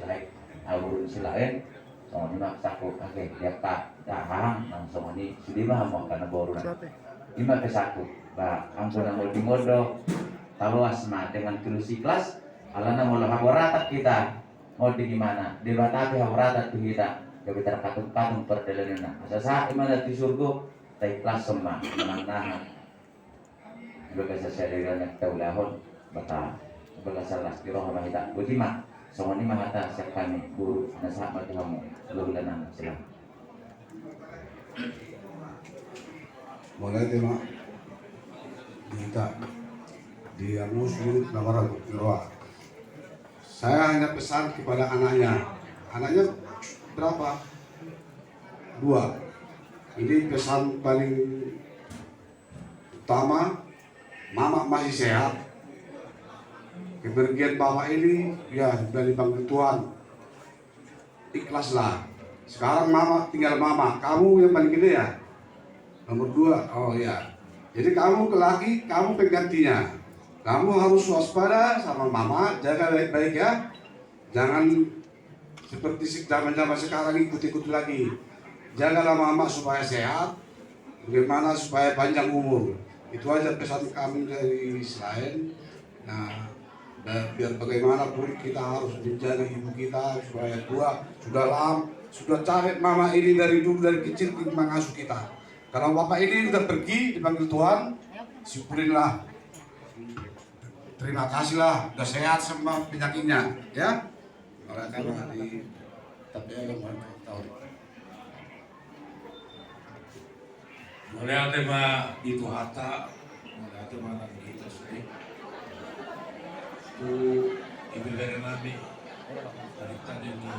sila awurun silain so ni mak saku kake dia tak hang langsung ni sudi mah mau kana boru na ima pesaku ba ampun mau dimodo tawas mah dengan tulus ikhlas alana mau habaratat kita mau di gimana debatapi habaratat kita jadi terkatung-katung perdelenina asa sa imana di surga ta ikhlas semua menang Baga sa sarili na taulahon baka baga sa lastiro hamahita butima so ni mahata sa kami guru na sa matihamo lulanan sila mulai tema kita di muslim nawaran doa. Saya hanya pesan kepada anaknya berapa? 2. Ini pesan paling utama. Mama masih sehat. Kepergian bapak ini ya dari panggil Tuhan. Ikhlaslah. Sekarang mama tinggal mama. Kamu yang paling gede ya. Nomor 2. Oh ya. Jadi kamu lelaki, kamu penggantinya. Kamu harus waspada sama mama, jaga baik-baik ya. Jangan seperti zaman-zaman sekarang ikut-ikut lagi. Jagalah mama supaya sehat. Bagaimana supaya panjang umur. Itu aja pesan kami dari Israel. Nah, biar bagaimanapun kita harus menjaga ibu kita supaya tua, sudah capek mama ini dari dulu dari kecil mengasuh kita. Kalau bapak ini sudah pergi dipanggil Tuhan, syukurinlah. Terima kasihlah, sudah sehat semua penyakitnya, ya. Mereka di tapi tahun. Mulai tema itu hata, mulai tema nang kita sih. Tu ibu dari nabi, dari tadi ni.